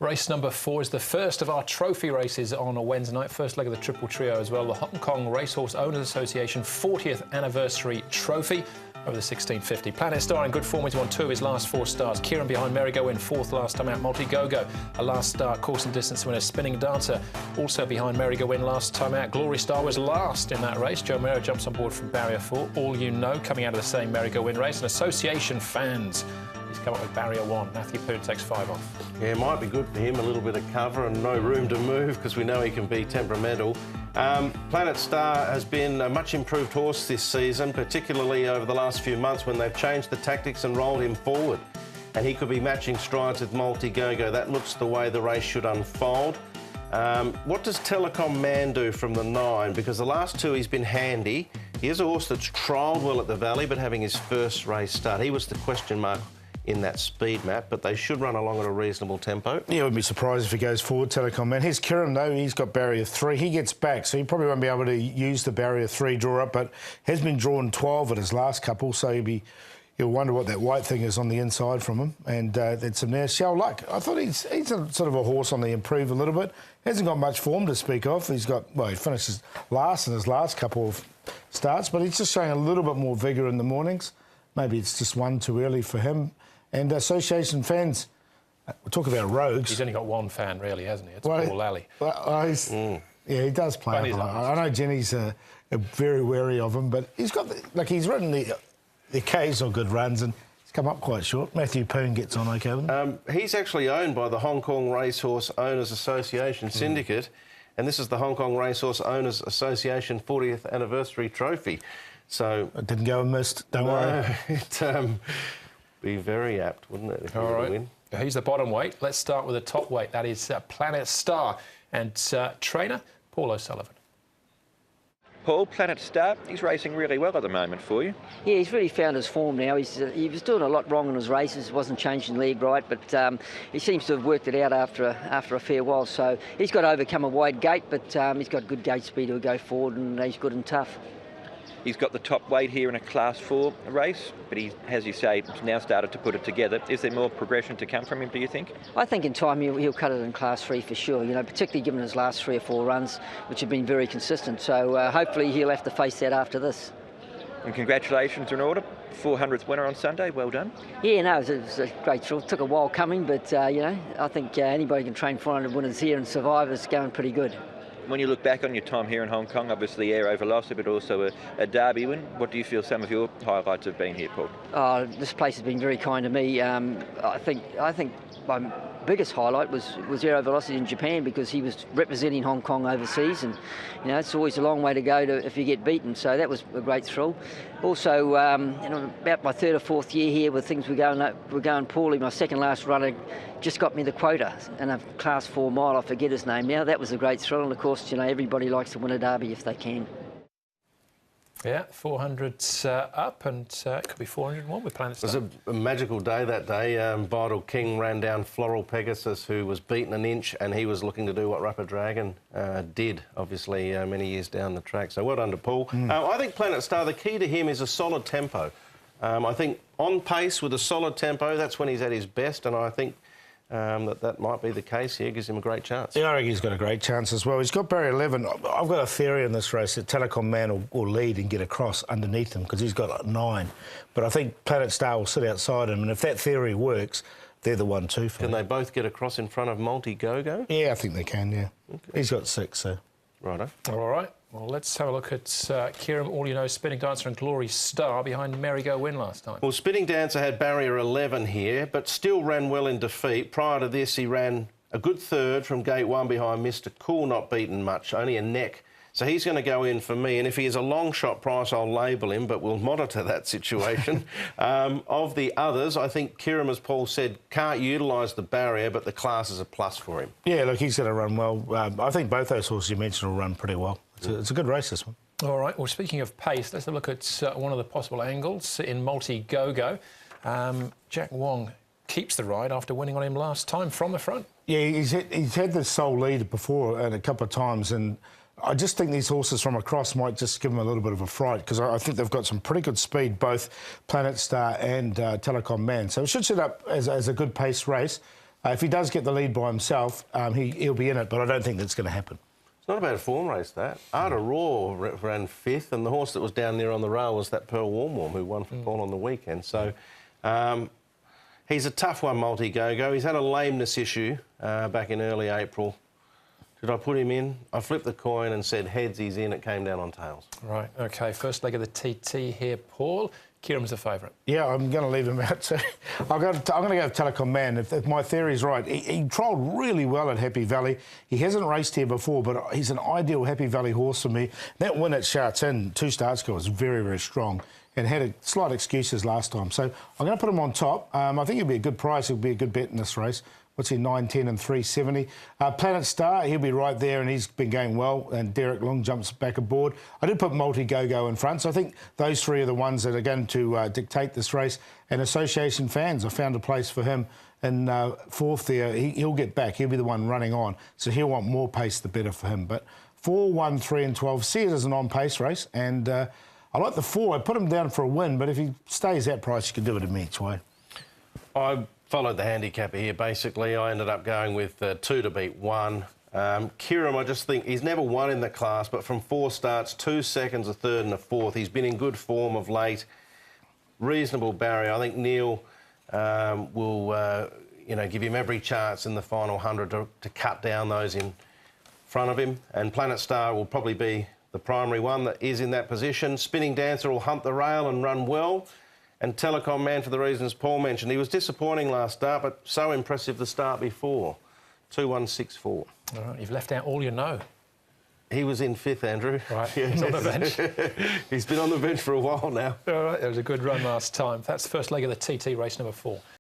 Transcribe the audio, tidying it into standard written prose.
Race number 4 is the first of our trophy races on a Wednesday night. First leg of the Triple Trio as well. The Hong Kong Racehorse Owners Association 40th Anniversary Trophy over the 1650. Planet Star in good form. He's won 2 of his last 4 starts. Kieran behind Merry Go in 4th last time out. Multi Go-Go, a last start course and distance winner. Spinning Dancer also behind Merry Go in last time out. Glory Star was last in that race. Joe Mero jumps on board from Barrier 4. All You Know coming out of the same Merry Go in race. And Association Fans, he's come up with Barrier 1. Matthew Poon takes 5 off. Yeah, it might be good for him, a little bit of cover and no room to move because we know he can be temperamental. Planet Star has been a much improved horse this season, particularly over the last few months when they've changed the tactics and rolled him forward. And he could be matching strides with Multi Go-Go. That looks the way the race should unfold. What does Telecom Man do from the 9? Because the last 2 he's been handy. He is a horse that's trialled well at the Valley, but having his first race start, he was the question mark in that speed map, but they should run along at a reasonable tempo. Yeah, I wouldn't be surprised if he goes forward, Telecom Man. Here's Kieran, though. He's got barrier 3. He gets back, so he probably won't be able to use the barrier 3 draw up, but has been drawn 12 at his last couple, so you'll wonder what that white thing is on the inside from him. And that's him there. Shell Luck. I thought he's a sort of a horse on the improve a little bit. Hasn't got much form to speak of. He finishes last in his last couple of starts, but he's just showing a little bit more vigour in the mornings. Maybe it's just one too early for him. And Association Fans, we'll talk about rogues. He's only got one fan, really, hasn't he? It's Paul Lally. Yeah, he does play up a lot. I know Jenny's very wary of him, but he's got he's ridden the occasional good runs and he's come up quite short. Matthew Poon gets on okay with him. He's actually owned by the Hong Kong Racehorse Owners Association Syndicate, and this is the Hong Kong Racehorse Owners Association 40th Anniversary Trophy. So it didn't go unmissed. Don't worry. It be very apt, wouldn't it, if you were to win? He's the bottom weight. Let's start with the top weight. That is Planet Star and trainer Paul O'Sullivan. Paul, Planet Star, he's racing really well at the moment for you. Yeah, he's really found his form now. He was doing a lot wrong in his races, wasn't changing leg right, but he seems to have worked it out after a fair while. So he's got to overcome a wide gate, but he's got good gate speed to go forward, and he's good and tough. He's got the top weight here in a Class 4 race, but he, as you say, now started to put it together. Is there more progression to come from him, do you think? I think in time he'll cut it in Class 3 for sure, particularly given his last 3 or 4 runs, which have been very consistent. So hopefully he'll have to face that after this. And congratulations in order. 400th winner on Sunday, well done. Yeah, no, it was a great thrill. It took a while coming, but, I think anybody can train 400 winners here and survive. It's going pretty good. When you look back on your time here in Hong Kong, obviously Air over Velocity, but also a Derby win, what do you feel some of your highlights have been here, Paul? Oh, this place has been very kind to me. I think my biggest highlight was Aero Velocity in Japan, because he was representing Hong Kong overseas, and it's always a long way to go if you get beaten. So that was a great thrill. Also, about my 3rd or 4th year here, with things were going poorly. My second last runner just got me the quota in a Class 4 mile. I forget his name now. That was a great thrill, and of course, everybody likes to win a derby if they can. Yeah, 400's up, and it could be 401 with Planet Star. It was a magical day that day. Vital King ran down Floral Pegasus, who was beaten an inch, and he was looking to do what Rapid Dragon did, obviously, many years down the track. So well done to Paul. I think Planet Star, the key to him is a solid tempo. I think on pace with a solid tempo, that's when he's at his best, and I think that might be the case here. Gives him a great chance. Yeah, I think he's got a great chance as well. He's got barrier 11. I've got a theory in this race that Telecom Man will lead and get across underneath him because he's got 9. But I think Planet Star will sit outside him, and if that theory works, they're the 1-2 for him. Can they both get across in front of Multi Go-Go? Yeah, I think they can, yeah. Okay. He's got 6, so... Righto. All right. Well, let's have a look at Kieran, All You Know, Spinning Dancer and Glory Star behind Merry Go win last time. Well, Spinning Dancer had barrier 11 here, but still ran well in defeat. Prior to this, he ran a good 3rd from gate 1 behind Mr. Cool, not beaten much, only a neck. So he's going to go in for me, and if he is a long shot price, I'll label him, but we'll monitor that situation. Of the others, I think Kieran, as Paul said, can't utilise the barrier, but the class is a plus for him. Yeah, look, he's going to run well. I think both those horses you mentioned will run pretty well. It's a good race, this one. All right, well, speaking of pace, let's have a look at one of the possible angles in Multi Go-Go. Jack Wong keeps the ride after winning on him last time from the front. Yeah, he's had the sole lead before and a couple of times, and I just think these horses from across might just give him a little bit of a fright, because I think they've got some pretty good speed, both Planet Star and Telecom Man. So it should set up as a good pace race. If he does get the lead by himself, he'll be in it, but I don't think that's going to happen. It's not a bad form race, that. Arda Raw ran 5th, and the horse that was down there on the rail was that Pearl Warm, who won for Paul on the weekend. So he's a tough one, Multi-Go-Go. He's had a lameness issue back in early April. Did I put him in? I flipped the coin and said heads, he's in. It came down on tails. Right, OK. First leg of the TT here, Paul. Kieran's the favourite. Yeah, I'm going to leave him out too. I'm going to go with Telecom Man. If my theory is right, he trialled really well at Happy Valley. He hasn't raced here before, but he's an ideal Happy Valley horse for me. That win at Sharks Inn, 2 starts ago, was very, very strong and had slight excuses last time. So I'm going to put him on top. I think he'll be a good price. He'll be a good bet in this race. What's he, 9, 10 and 370. Planet Star, he'll be right there and he's been going well, and Derek Long jumps back aboard. I did put Multi-Go-Go in front, so I think those 3 are the ones that are going to dictate this race. And Association Fans, I found a place for him in 4th there. He'll get back. He'll be the one running on, so he'll want more pace, the better for him. But 4, 1, 3 and 12, see it as an on-pace race, and I like the 4. I put him down for a win, but if he stays that price, you can do it in each way. I followed the handicapper here, basically. I ended up going with 2 to beat 1. Kieran, I just think he's never won in the class, but from 4 starts, 2 seconds, a third and a fourth. He's been in good form of late. Reasonable barrier. I think Neil will, give him every chance in the final 100 to cut down those in front of him. And Planet Star will probably be the primary one that is in that position. Spinning Dancer will hunt the rail and run well. And Telecom Man, for the reasons Paul mentioned. He was disappointing last start, but so impressive the start before. 2-1-6-4. All right, you've left out all you know. He was in 5th, Andrew. Right, he's on the bench. He's been on the bench for a while now. All right, it was a good run last time. That's the first leg of the TT race number 4.